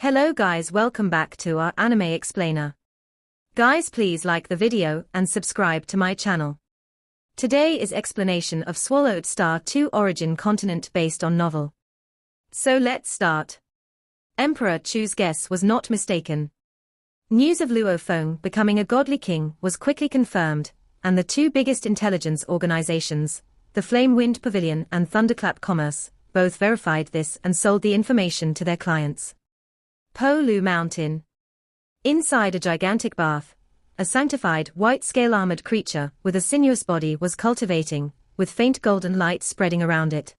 Hello guys, welcome back to our anime explainer. Guys, please like the video and subscribe to my channel. Today is explanation of Swallowed Star 2 origin continent based on novel. So let's start. Emperor Chu's guess was not mistaken. News of Luo Feng becoming a godly king was quickly confirmed, and the two biggest intelligence organizations, the Flame Wind Pavilion and Thunderclap Commerce, both verified this and sold the information to their clients. Po Lu Mountain. Inside a gigantic bath, a sanctified white scale-armored creature with a sinuous body was cultivating, with faint golden light spreading around it.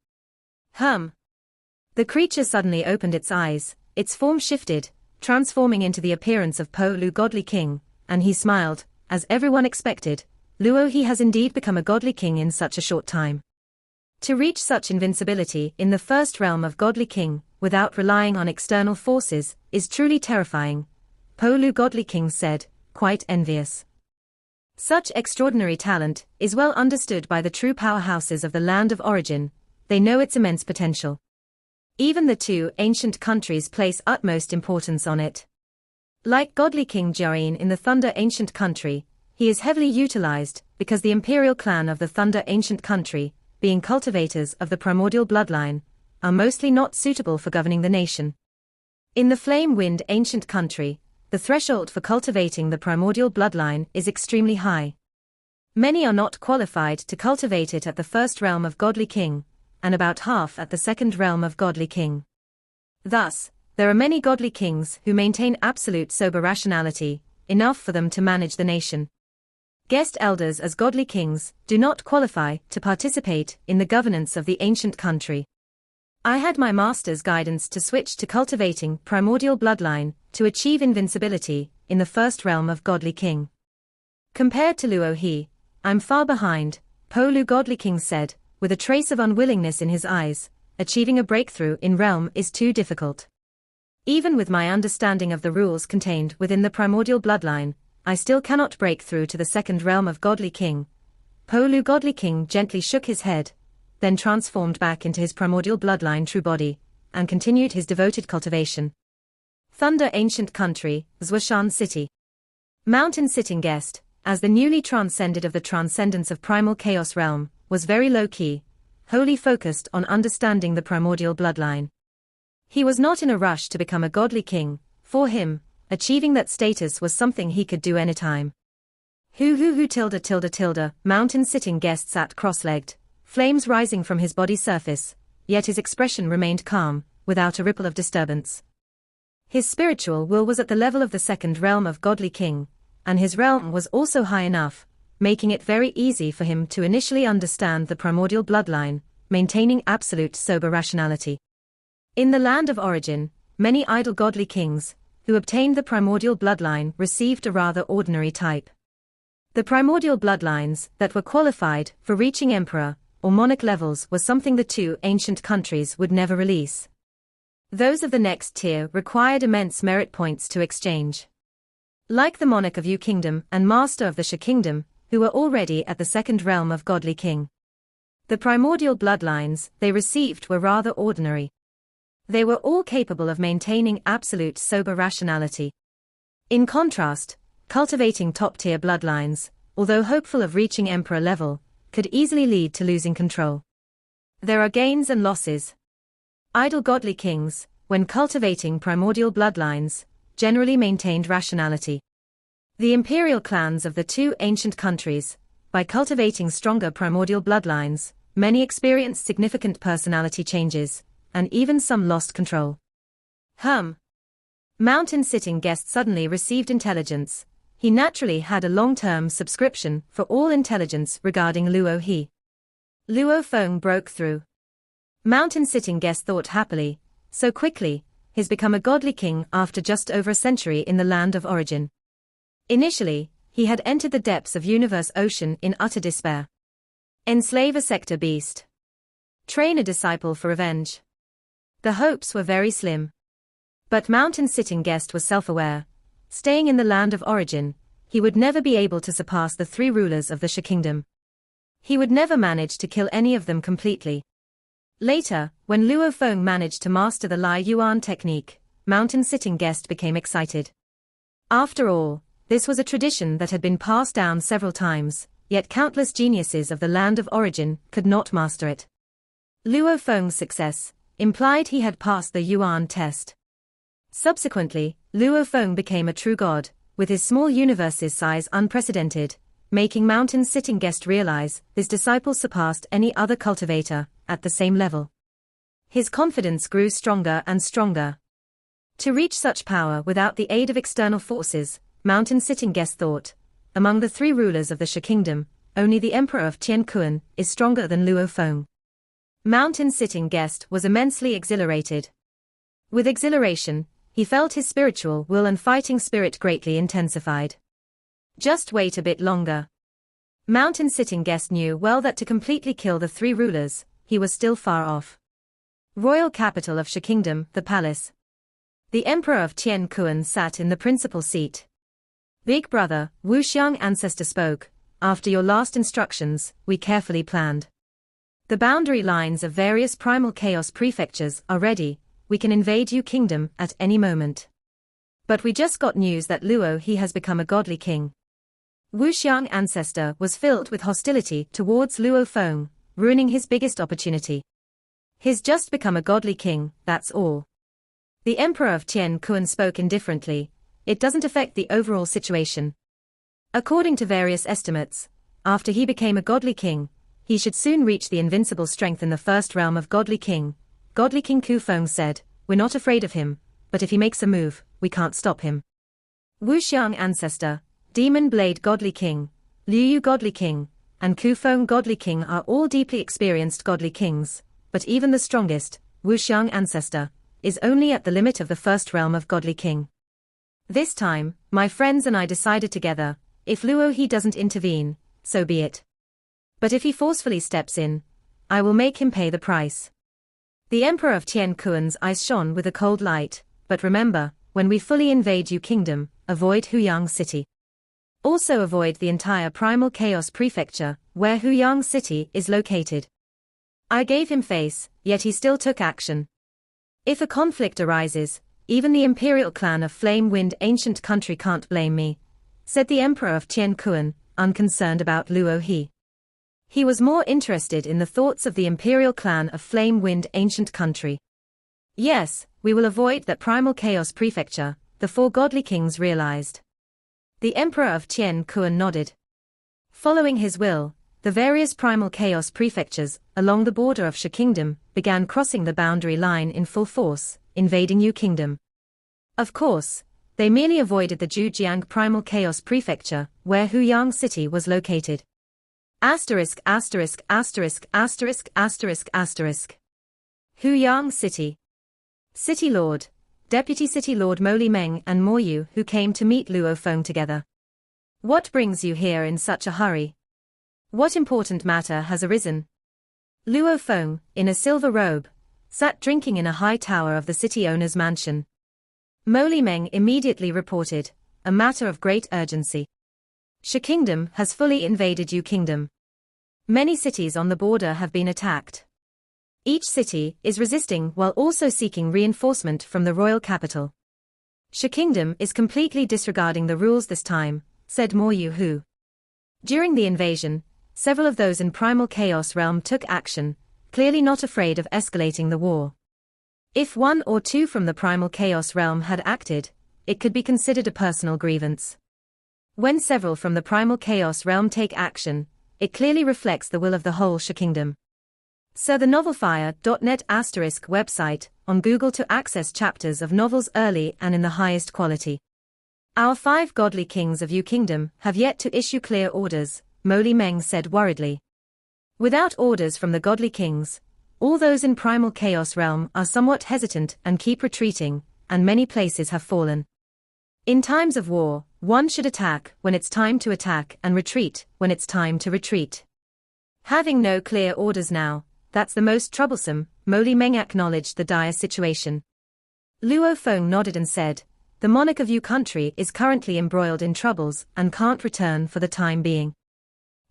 The creature suddenly opened its eyes, its form shifted, transforming into the appearance of Po Lu Godly King, and he smiled, as everyone expected. Luo he has indeed become a godly king in such a short time. To reach such invincibility in the first realm of Godly King, without relying on external forces, is truly terrifying, Po Lu Godly King said, quite envious. Such extraordinary talent is well understood by the true powerhouses of the land of origin, they know its immense potential. Even the two ancient countries place utmost importance on it. Like Godly King Jiayin in the Thunder Ancient Country, he is heavily utilized because the imperial clan of the Thunder Ancient Country, being cultivators of the primordial bloodline, are mostly not suitable for governing the nation. In the Flame Wind Ancient Country, the threshold for cultivating the primordial bloodline is extremely high. Many are not qualified to cultivate it at the first realm of Godly King, and about half at the second realm of Godly King. Thus, there are many Godly Kings who maintain absolute sober rationality, enough for them to manage the nation. Guest elders as Godly Kings do not qualify to participate in the governance of the ancient country. I had my master's guidance to switch to cultivating primordial bloodline to achieve invincibility in the first realm of Godly King. Compared to Luo he, I'm far behind, Po Lu Godly King said, with a trace of unwillingness in his eyes. Achieving a breakthrough in realm is too difficult. Even with my understanding of the rules contained within the primordial bloodline, I still cannot break through to the second realm of Godly King. Po Lu Godly King gently shook his head, then transformed back into his primordial bloodline true body, and continued his devoted cultivation. Thunder Ancient Country, Zhuashan City. Mountain Sitting Guest, as the newly transcended of the transcendence of primal chaos realm, was very low-key, wholly focused on understanding the primordial bloodline. He was not in a rush to become a godly king. For him, achieving that status was something he could do anytime. Mountain Sitting Guest sat cross-legged, flames rising from his body surface, yet his expression remained calm, without a ripple of disturbance. His spiritual will was at the level of the second realm of Godly King, and his realm was also high enough, making it very easy for him to initially understand the primordial bloodline, maintaining absolute sober rationality. In the land of origin, many idle godly kings, who obtained the primordial bloodline, received a rather ordinary type. The primordial bloodlines that were qualified for reaching emperor or monarch levels were something the two ancient countries would never release. Those of the next tier required immense merit points to exchange. Like the monarch of Yu Kingdom and master of the Sha Kingdom, who were already at the second realm of Godly King. The primordial bloodlines they received were rather ordinary. They were all capable of maintaining absolute sober rationality. In contrast, cultivating top-tier bloodlines, although hopeful of reaching emperor level, could easily lead to losing control. There are gains and losses. Idle godly kings, when cultivating primordial bloodlines, generally maintained rationality. The imperial clans of the two ancient countries, by cultivating stronger primordial bloodlines, many experienced significant personality changes, and even some lost control. Mountain Sitting Guest suddenly received intelligence. He naturally had a long-term subscription for all intelligence regarding Luo he. Luo Feng broke through. Mountain Sitting Guest thought happily, so quickly, he's become a godly king after just over a century in the land of origin. Initially, he had entered the depths of universe ocean in utter despair. Enslave a sector beast. Train a disciple for revenge. The hopes were very slim. But Mountain Sitting Guest was self-aware. Staying in the land of origin, he would never be able to surpass the three rulers of the Sha Kingdom. He would never manage to kill any of them completely. Later, when Luo Feng managed to master the Lai Yuan technique, mountain-sitting guest became excited. After all, this was a tradition that had been passed down several times, yet countless geniuses of the land of origin could not master it. Luo Feng's success implied he had passed the Yuan test. Subsequently, Luo Feng became a true god, with his small universe's size unprecedented, making mountain-sitting guest realize his disciples surpassed any other cultivator at the same level. His confidence grew stronger and stronger. To reach such power without the aid of external forces, mountain-sitting guest thought, among the three rulers of the Shi kingdom, only the emperor of Tianquan is stronger than Luo Feng. Mountain-sitting guest was immensely exhilarated. With exhilaration, he felt his spiritual will and fighting spirit greatly intensified. Just wait a bit longer. Mountain-sitting guest knew well that to completely kill the three rulers, he was still far off. Royal capital of Shi kingdom, the palace. The emperor of Tianquan sat in the principal seat. Big brother, Wuxiang ancestor spoke, after your last instructions, we carefully planned. The boundary lines of various primal chaos prefectures are ready, we can invade Yu kingdom at any moment. But we just got news that Luo he has become a godly king. Wuxiang ancestor was filled with hostility towards Luo Feng, ruining his biggest opportunity. He's just become a godly king, that's all. The emperor of Tianquan spoke indifferently, it doesn't affect the overall situation. According to various estimates, after he became a godly king, he should soon reach the invincible strength in the first realm of godly king. Godly King Ku Feng said, we're not afraid of him, but if he makes a move, we can't stop him. Wuxiang ancestor, Demon Blade Godly King, Liu Yu Godly King, and Ku Feng Godly King are all deeply experienced godly kings, but even the strongest, Wuxiang ancestor, is only at the limit of the first realm of godly king. This time, my friends and I decided together, if Luo he doesn't intervene, so be it. But if he forcefully steps in, I will make him pay the price. The emperor of Tianquan's eyes shone with a cold light, but remember, when we fully invade Yu kingdom, avoid Huyang city. Also avoid the entire primal chaos prefecture, where Huyang city is located. I gave him face, yet he still took action. If a conflict arises, even the imperial clan of Flame Wind ancient country can't blame me, said the emperor of Tianquan, unconcerned about Luo he. He was more interested in the thoughts of the imperial clan of Flame Wind ancient country. Yes, we will avoid that primal chaos prefecture, the four godly kings realized. The emperor of Tianquan nodded. Following his will, the various primal chaos prefectures along the border of Shi kingdom began crossing the boundary line in full force, invading Yu kingdom. Of course, they merely avoided the Zhujiang primal chaos prefecture, where Huyang city was located. Asterisk asterisk asterisk asterisk asterisk asterisk. Huyang city. City Lord, Deputy City Lord Mo Li Meng and Mo Yu who came to meet Luo Feng together. What brings you here in such a hurry? What important matter has arisen? Luo Feng, in a silver robe, sat drinking in a high tower of the city owner's mansion. Mo Li Meng immediately reported, a matter of great urgency. Shi kingdom has fully invaded Yu kingdom. Many cities on the border have been attacked. Each city is resisting while also seeking reinforcement from the royal capital. Shi kingdom is completely disregarding the rules this time, said Mo Yu Hu. During the invasion, several of those in primal chaos realm took action, clearly not afraid of escalating the war. If one or two from the primal chaos realm had acted, it could be considered a personal grievance. When several from the primal chaos realm take action, it clearly reflects the will of the whole Shi kingdom. Sir the novelfire.net ** website on Google to access chapters of novels early and in the highest quality. Our 5 godly kings of Yu kingdom have yet to issue clear orders, Mo Li Meng said worriedly. Without orders from the godly kings, all those in primal chaos realm are somewhat hesitant and keep retreating, and many places have fallen. In times of war, one should attack when it's time to attack and retreat when it's time to retreat. Having no clear orders now, that's the most troublesome, Mo Li Meng acknowledged the dire situation. Luo Feng nodded and said, the monarch of Yu country is currently embroiled in troubles and can't return for the time being.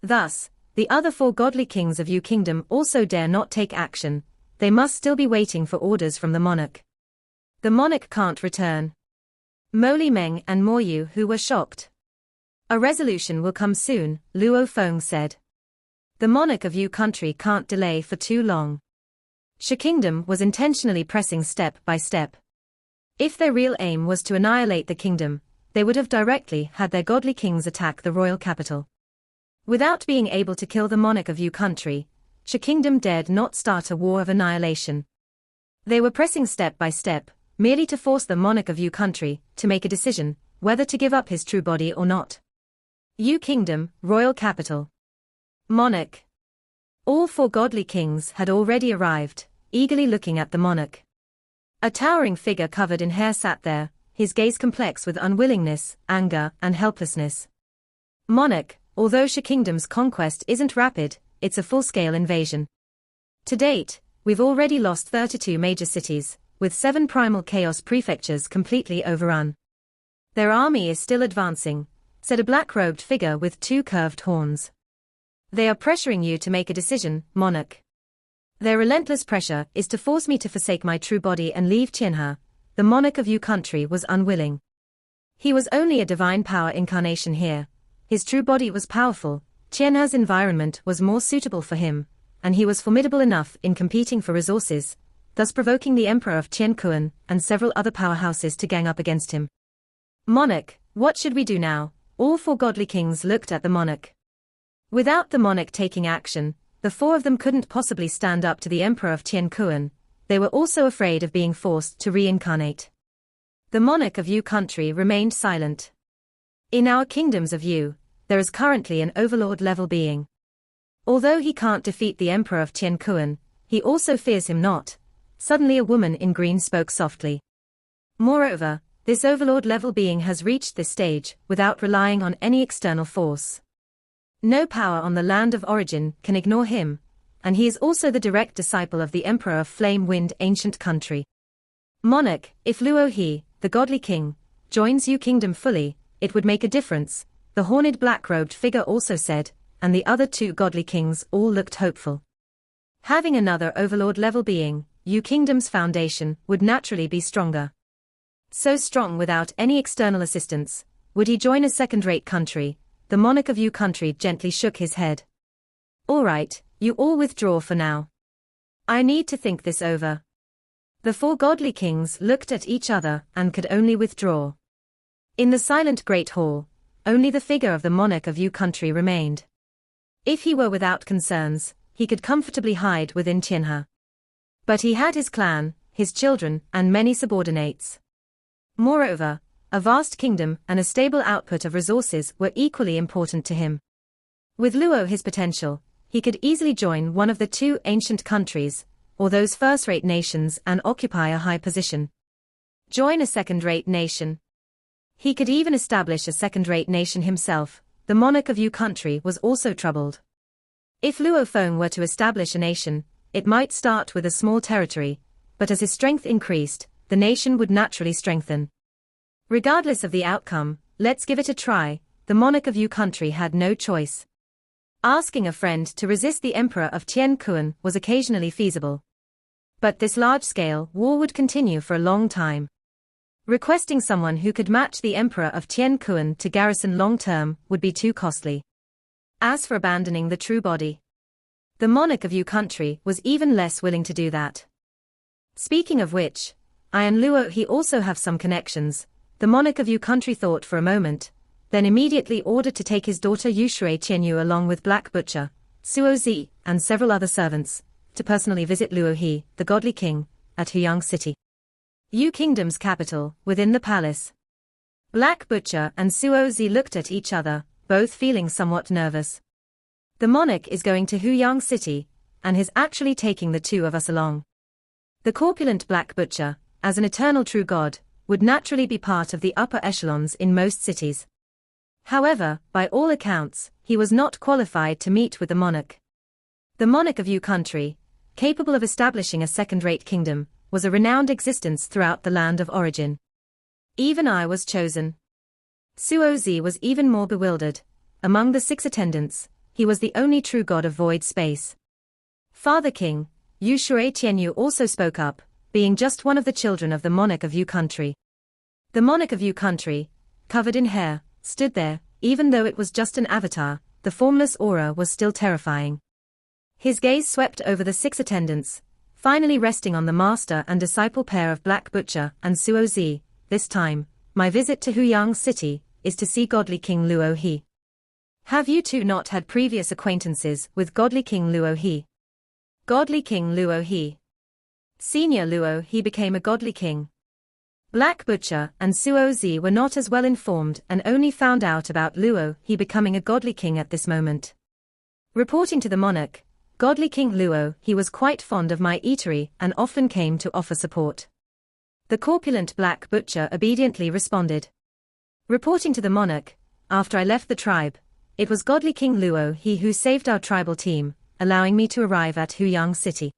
Thus, the other 4 godly kings of Yu kingdom also dare not take action, they must still be waiting for orders from the monarch. The monarch can't return. Mo Li Meng and Mo Yu who were shocked. A resolution will come soon, Luo Feng said. The monarch of Yu country can't delay for too long. Shi kingdom was intentionally pressing step by step. If their real aim was to annihilate the kingdom, they would have directly had their godly kings attack the royal capital. Without being able to kill the monarch of Yu country, Shi kingdom dared not start a war of annihilation. They were pressing step by step, merely to force the monarch of Yu country to make a decision whether to give up his true body or not. Yu kingdom, royal capital. Monarch. All four godly kings had already arrived, eagerly looking at the monarch. A towering figure covered in hair sat there, his gaze complex with unwillingness, anger, and helplessness. Monarch, although Shi kingdom's conquest isn't rapid, it's a full-scale invasion. To date, we've already lost 32 major cities, with 7 primal chaos prefectures completely overrun. Their army is still advancing, said a black-robed figure with 2 curved horns. They are pressuring you to make a decision, monarch. Their relentless pressure is to force me to forsake my true body and leave Qianhe. The monarch of Yu country was unwilling. He was only a divine power incarnation here. His true body was powerful, Qianhe's environment was more suitable for him, and he was formidable enough in competing for resources, thus provoking the emperor of Qiankuan and several other powerhouses to gang up against him. Monarch, what should we do now? All 4 godly kings looked at the monarch. Without the monarch taking action, the 4 of them couldn't possibly stand up to the emperor of Qiankuan. They were also afraid of being forced to reincarnate. The monarch of Yu country remained silent. In our kingdoms of Yu, there is currently an overlord-level being. Although he can't defeat the emperor of Qiankuan, he also fears him not. Suddenly a woman in green spoke softly. Moreover, this overlord-level being has reached this stage without relying on any external force. No power on the land of origin can ignore him, and he is also the direct disciple of the Emperor of Flame Wind ancient country. Monarch, if Luo He, the godly king, joins Yu kingdom fully, it would make a difference, the horned black-robed figure also said, and the other 2 godly kings all looked hopeful. Having another overlord-level being, Yu kingdom's foundation would naturally be stronger. So strong without any external assistance, would he join a second-rate country? The monarch of Yu country gently shook his head. All right, you all withdraw for now. I need to think this over. The 4 godly kings looked at each other and could only withdraw. In the silent great hall, only the figure of the monarch of Yu country remained. If he were without concerns, he could comfortably hide within Qianhe. But he had his clan, his children, and many subordinates. Moreover, a vast kingdom and a stable output of resources were equally important to him. With Luo his potential, he could easily join one of the 2 ancient countries, or those first-rate nations and occupy a high position. Join a second-rate nation. He could even establish a second-rate nation himself. The monarch of Yu country was also troubled. If Luo Feng were to establish a nation, it might start with a small territory, but as his strength increased, the nation would naturally strengthen. Regardless of the outcome, let's give it a try. The monarch of Yu country had no choice. Asking a friend to resist the emperor of Qiankuan was occasionally feasible. But this large-scale war would continue for a long time. Requesting someone who could match the emperor of Qiankuan to garrison long-term would be too costly. As for abandoning the true body, the monarch of Yu country was even less willing to do that. Speaking of which, I and Luo he also have some connections. The monarch of Yu country thought for a moment, then immediately ordered to take his daughter Yushui Qianyu along with Black Butcher, Suo Zi, and several other servants, to personally visit Luo He, the godly king, at Huyang City, Yu Kingdom's capital, within the palace. Black Butcher and Suo Zi looked at each other, both feeling somewhat nervous. The monarch is going to Huyang City, and is actually taking the 2 of us along. The corpulent Black Butcher, as an eternal true god, would naturally be part of the upper echelons in most cities. However, by all accounts, he was not qualified to meet with the monarch. The monarch of Yu country, capable of establishing a second-rate kingdom, was a renowned existence throughout the land of origin. Even I was chosen. Suo Zi was even more bewildered. Among the 6 attendants, he was the only true god of void space. Father King, Yushui Tianyu also spoke up, being just one of the children of the monarch of Yu country. The monarch of Yu country, covered in hair, stood there, even though it was just an avatar, the formless aura was still terrifying. His gaze swept over the 6 attendants, finally resting on the master and disciple pair of Black Butcher and Suo Zi. This time, my visit to Huyang City is to see Godly King Luo He. Have you two not had previous acquaintances with Godly King Luo He? Godly King Luo He. Senior Luo He became a godly king. Black Butcher and Suo Zi were not as well informed and only found out about Luo He becoming a godly king at this moment. Reporting to the monarch, Godly King Luo He was quite fond of my eatery and often came to offer support. The corpulent Black Butcher obediently responded. Reporting to the monarch, after I left the tribe, it was Godly King Luo He who saved our tribal team, allowing me to arrive at Huyang City.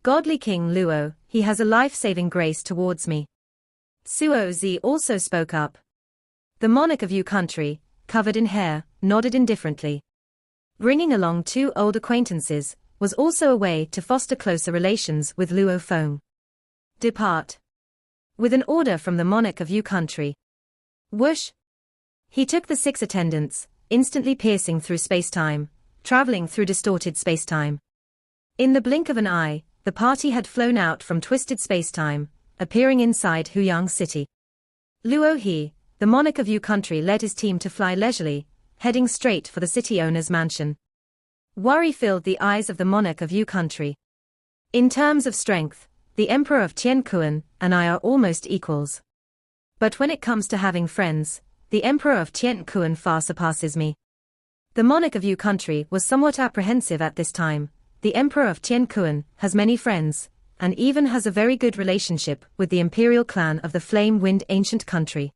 Godly King Luo He has a life-saving grace towards me. Suo Zi also spoke up. The monarch of Yu country, covered in hair, nodded indifferently. Bringing along 2 old acquaintances was also a way to foster closer relations with Luo Feng. Depart. With an order from the monarch of Yu country. Whoosh! He took the 6 attendants, instantly piercing through space-time, traveling through distorted space-time. In the blink of an eye, the party had flown out from twisted space-time, appearing inside Huyang City. Luo He, the monarch of Yu country, led his team to fly leisurely, heading straight for the city owner's mansion. Worry filled the eyes of the monarch of Yu country. In terms of strength, the emperor of Tianquan and I are almost equals. But when it comes to having friends, the emperor of Tianquan far surpasses me. The monarch of Yu country was somewhat apprehensive at this time. The emperor of Tianquan has many friends, and even has a very good relationship with the imperial clan of the Flame Wind ancient country.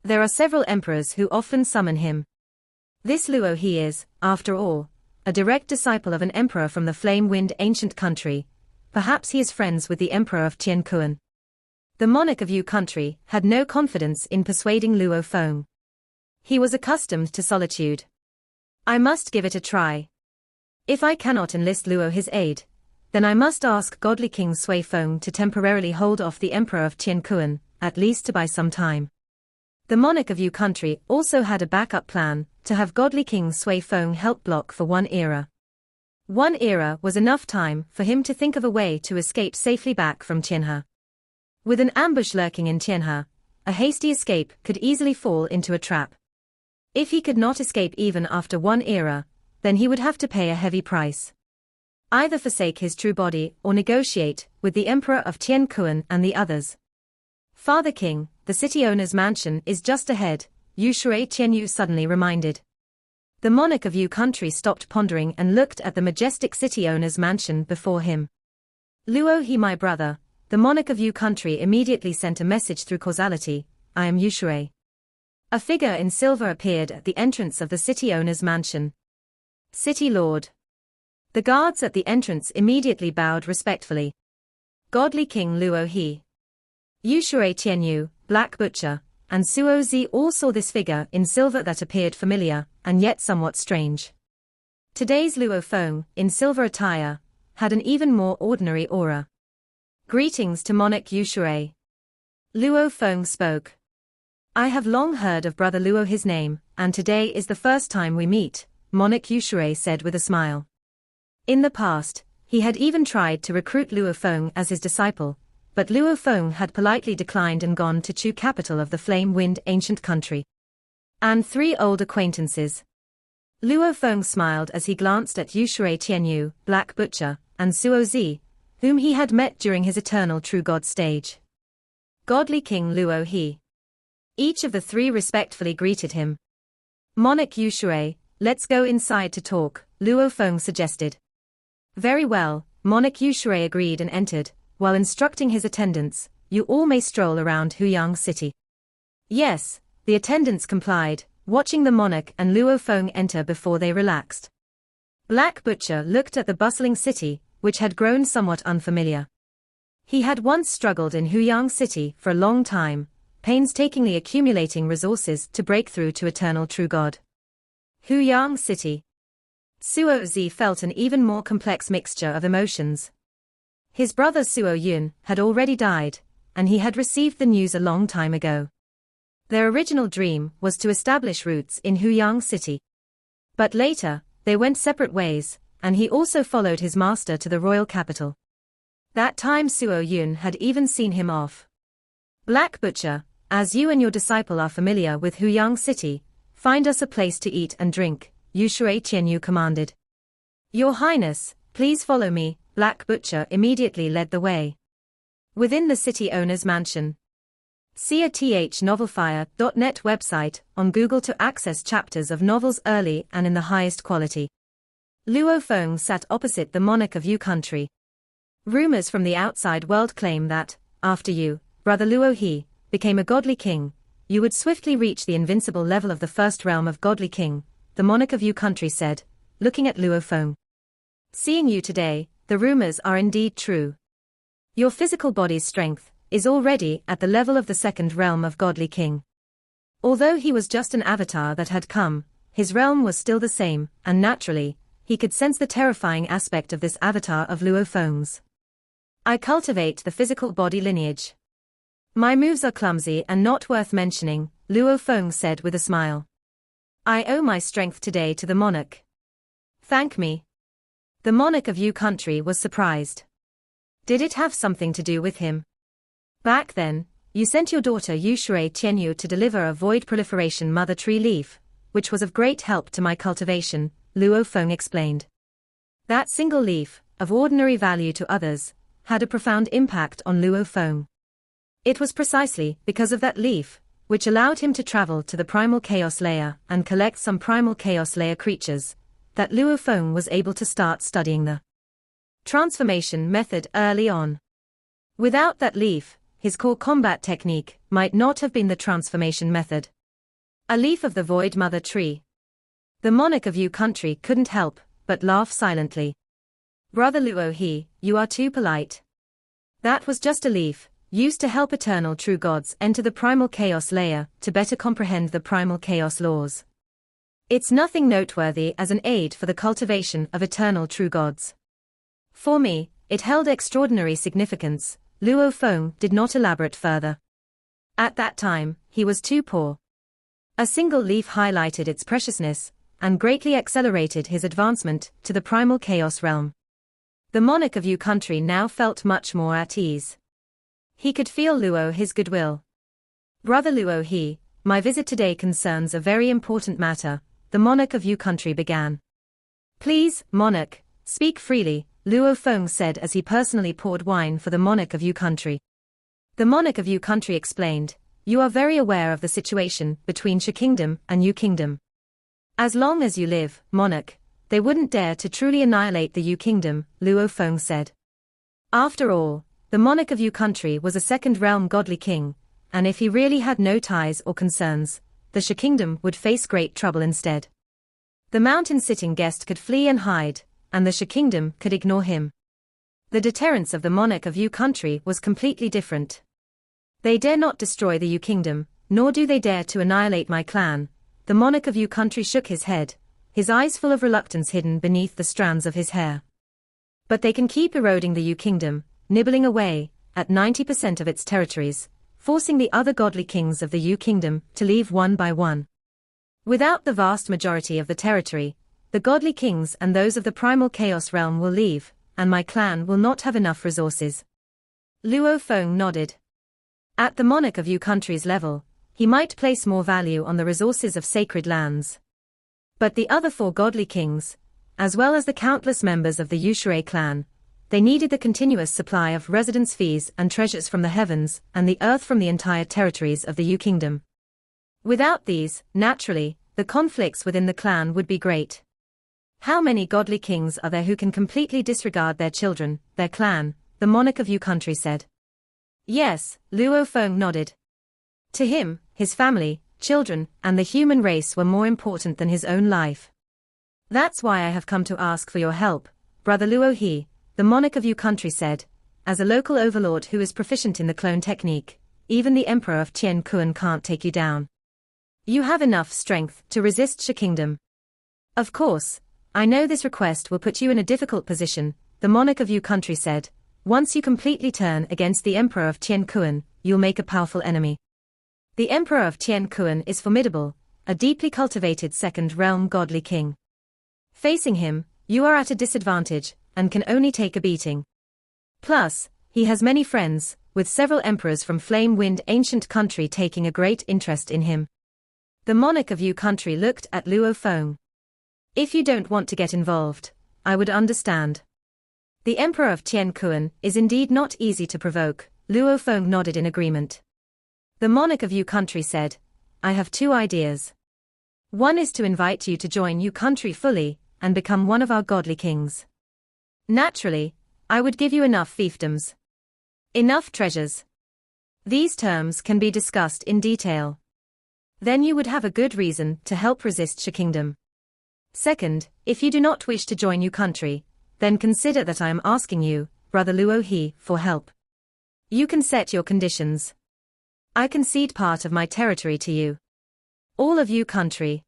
There are several emperors who often summon him. This Luo He is, after all, a direct disciple of an emperor from the Flame Wind ancient country. Perhaps he is friends with the emperor of Tianquan. The monarch of Yu country had no confidence in persuading Luo Feng. He was accustomed to solitude. I must give it a try. If I cannot enlist Luo his aid, then I must ask Godly King Sui Feng to temporarily hold off the emperor of Tianquan, at least to buy some time. The monarch of Yu country also had a backup plan, to have Godly King Sui Feng help block for 1 era. 1 era was enough time for him to think of a way to escape safely back from Tianhe. With an ambush lurking in Tianhe, a hasty escape could easily fall into a trap. If he could not escape even after 1 era, then he would have to pay a heavy price. Either forsake his true body or negotiate with the emperor of Tianquan and the others. Father King, the city owner's mansion is just ahead, Yu Shui Tianyu suddenly reminded. The monarch of Yu country stopped pondering and looked at the majestic city owner's mansion before him. Luo He, my brother. The monarch of Yu country immediately sent a message through causality. I am Yu Shui. A figure in silver appeared at the entrance of the city owner's mansion. City Lord. The guards at the entrance immediately bowed respectfully. Godly King Luo He. Yu Shui Tianyu, Black Butcher, and Suo Zi all saw this figure in silver that appeared familiar, and yet somewhat strange. Today's Luo Feng, in silver attire, had an even more ordinary aura. Greetings to Monarch Yu Shui. Luo Feng spoke. I have long heard of Brother Luo his name, and today is the first time we meet, Monarch Yu Shui said with a smile. In the past, he had even tried to recruit Luo Feng as his disciple, but Luo Feng had politely declined and gone to Chu, capital of the Flame Wind ancient country. And 3 old acquaintances. Luo Feng smiled as he glanced at Yu Shui Tianyu, Black Butcher, and Suo Zi, whom he had met during his Eternal True God stage. Godly King Luo He. Each of the 3 respectfully greeted him. Monarch Yu Shui, let's go inside to talk, Luo Feng suggested. Very well, Monarch Yu Shui agreed and entered, while instructing his attendants, you all may stroll around Huyang City. Yes, the attendants complied, watching the monarch and Luo Feng enter before they relaxed. Black Butcher looked at the bustling city, which had grown somewhat unfamiliar. He had once struggled in Huyang City for a long time, painstakingly accumulating resources to break through to Eternal True God. Huyang City. Suo Zi felt an even more complex mixture of emotions. His brother Suo Yun had already died, and he had received the news a long time ago. Their original dream was to establish roots in Huyang City. But later, they went separate ways, and he also followed his master to the royal capital. That time Suo Yun had even seen him off. Black Butcher, as you and your disciple are familiar with Huyang City, find us a place to eat and drink, Yu Shui Qianyu commanded. Your Highness, please follow me. Black Butcher immediately led the way. Within the city owner's mansion. See a thnovelfire.net website on Google to access chapters of novels early and in the highest quality. Luo Feng sat opposite the monarch of Yu country. Rumors from the outside world claim that, after you, brother Luo He, became a godly king, you would swiftly reach the invincible level of the first realm of godly king, the monarch of Yu country said, looking at Luo Feng. Seeing you today, the rumors are indeed true. Your physical body's strength is already at the level of the second realm of godly king. Although he was just an avatar that had come, his realm was still the same, and naturally, he could sense the terrifying aspect of this avatar of Luo Feng's. I cultivate the physical body lineage. My moves are clumsy and not worth mentioning, Luo Feng said with a smile. I owe my strength today to the monarch. Thank me. The monarch of Yu country was surprised. Did it have something to do with him? Back then, you sent your daughter Yu Shui Qianyu to deliver a void proliferation mother tree leaf, which was of great help to my cultivation, Luo Feng explained. That single leaf, of ordinary value to others, had a profound impact on Luo Feng. It was precisely because of that leaf, which allowed him to travel to the primal chaos layer and collect some primal chaos layer creatures, that Luo Feng was able to start studying the transformation method early on. Without that leaf, his core combat technique might not have been the transformation method. A leaf of the void mother tree. The monarch of Yu country couldn't help but laugh silently. Brother Luo He, you are too polite. That was just a leaf, used to help eternal true gods enter the primal chaos layer to better comprehend the primal chaos laws. It's nothing noteworthy as an aid for the cultivation of eternal true gods. For me, it held extraordinary significance. Luo Feng did not elaborate further. At that time, he was too poor. A single leaf highlighted its preciousness, and greatly accelerated his advancement to the primal chaos realm. The monarch of Yu country now felt much more at ease. He could feel Luo He's goodwill. Brother Luo He, my visit today concerns a very important matter, the monarch of Yu country began. Please, monarch, speak freely, Luo Feng said as he personally poured wine for the monarch of Yu country. The monarch of Yu country explained, you are very aware of the situation between Shi kingdom and Yu kingdom. As long as you live, monarch, they wouldn't dare to truly annihilate the Yu kingdom, Luo Feng said. After all, the monarch of Yu country was a second realm godly king, and if he really had no ties or concerns, the Shi kingdom would face great trouble instead. The mountain-sitting guest could flee and hide, and the Shi kingdom could ignore him. The deterrence of the monarch of Yu country was completely different. They dare not destroy the Yu kingdom, nor do they dare to annihilate my clan. The monarch of Yu country shook his head, his eyes full of reluctance hidden beneath the strands of his hair. But they can keep eroding the Yu kingdom, nibbling away at 90% of its territories, forcing the other godly kings of the Yu kingdom to leave one by one. Without the vast majority of the territory, the godly kings and those of the primal chaos realm will leave, and my clan will not have enough resources. Luo Feng nodded. At the monarch of Yu country's level, he might place more value on the resources of sacred lands. But the other four godly kings, as well as the countless members of the Yu Shui clan, they needed the continuous supply of residence fees and treasures from the heavens and the earth from the entire territories of the Yu kingdom. Without these, naturally, the conflicts within the clan would be great. How many godly kings are there who can completely disregard their children, their clan, the monarch of Yu country said. Yes, Luo Feng nodded. To him, his family, children, and the human race were more important than his own life. That's why I have come to ask for your help, brother Luo He, the monarch of Yu country said, as a local overlord who is proficient in the clone technique, even the emperor of Tian Kuan can't take you down. You have enough strength to resist Shi kingdom. Of course, I know this request will put you in a difficult position, the monarch of Yu country said, Once you completely turn against the Emperor of Tianquan, you'll make a powerful enemy. The Emperor of Tianquan is formidable, a deeply cultivated second-realm godly king. Facing him, you are at a disadvantage, and can only take a beating. Plus, he has many friends, with several emperors from Flame-Wind ancient country taking a great interest in him. The monarch of Yu country looked at Luo Feng. If you don't want to get involved, I would understand. The Emperor of Tianquan is indeed not easy to provoke. Luo Feng nodded in agreement. The monarch of Yu country said, I have two ideas. One is to invite you to join Yu country fully, and become one of our godly kings. Naturally, I would give you enough fiefdoms. Enough treasures. These terms can be discussed in detail. Then you would have a good reason to help resist Shi Kingdom. Second, if you do not wish to join Yu country, then consider that I am asking you, Brother Luo He, for help. You can set your conditions. I concede part of my territory to you. All of Yu country.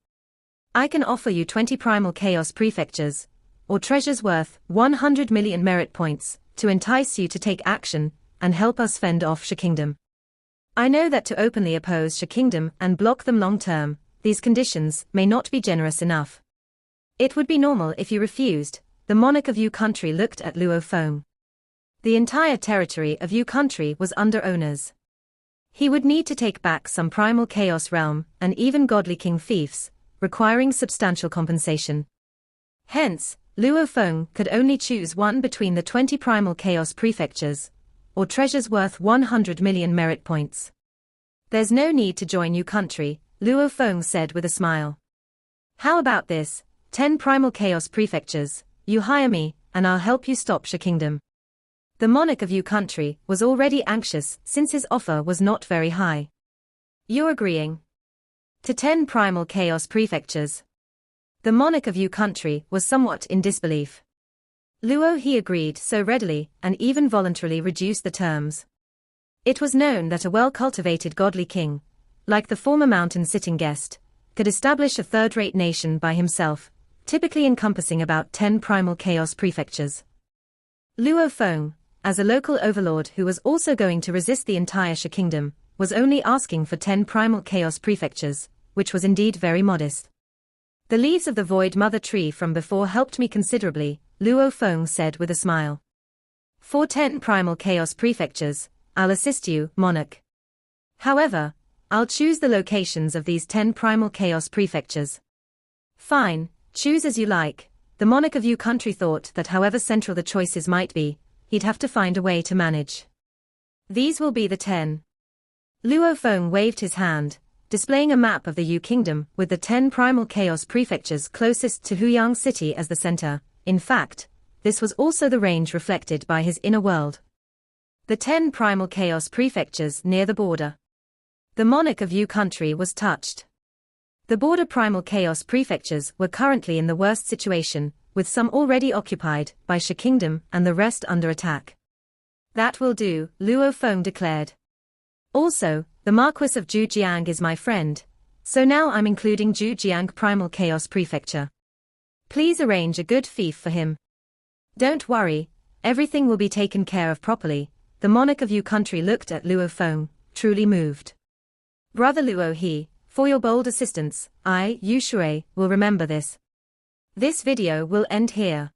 I can offer you 20 primal chaos prefectures, or treasures worth 100 million merit points, to entice you to take action, and help us fend off Shi Kingdom. I know that to openly oppose Shi Kingdom and block them long-term, these conditions may not be generous enough. It would be normal if you refused. The monarch of Yu country looked at Luo Feng. The entire territory of Yu country was under owners. He would need to take back some primal chaos realm, and even godly king fiefs, requiring substantial compensation. Hence, Luo Feng could only choose one between the 20 primal chaos prefectures, or treasures worth 100 million merit points. There's no need to join Yu country, Luo Feng said with a smile. How about this, 10 primal chaos prefectures, you hire me, and I'll help you stop Shi Kingdom. The monarch of Yu country was already anxious since his offer was not very high. You're agreeing to 10 primal chaos prefectures. The monarch of Yu country was somewhat in disbelief. Luo He agreed so readily and even voluntarily reduced the terms. It was known that a well-cultivated godly king, like the former mountain-sitting guest, could establish a third-rate nation by himself, typically encompassing about 10 primal chaos prefectures. Luo Feng, as a local overlord who was also going to resist the entire Shi Kingdom, was only asking for 10 primal chaos prefectures, which was indeed very modest. The leaves of the Void Mother tree from before helped me considerably, Luo Feng said with a smile. For 10 primal chaos prefectures, I'll assist you, monarch. However, I'll choose the locations of these 10 primal chaos prefectures. Fine, choose as you like. The monarch of Yu country thought that however central the choices might be, he'd have to find a way to manage. These will be the 10. Luo Feng waved his hand, displaying a map of the Yu kingdom with the 10 primal chaos prefectures closest to Huyang city as the center. In fact, this was also the range reflected by his inner world. The 10 primal chaos prefectures near the border. The monarch of Yu country was touched. The border primal chaos prefectures were currently in the worst situation, with some already occupied by Shi Kingdom and the rest under attack. That will do, Luo Feng declared. Also, the Marquis of Zhujiang is my friend, so now I'm including Zhujiang Primal Chaos Prefecture. Please arrange a good fief for him. Don't worry, everything will be taken care of properly. The monarch of Yu country looked at Luo Feng, truly moved. Brother Luo He, for your bold assistance, I, Yu Shui, will remember this. This video will end here.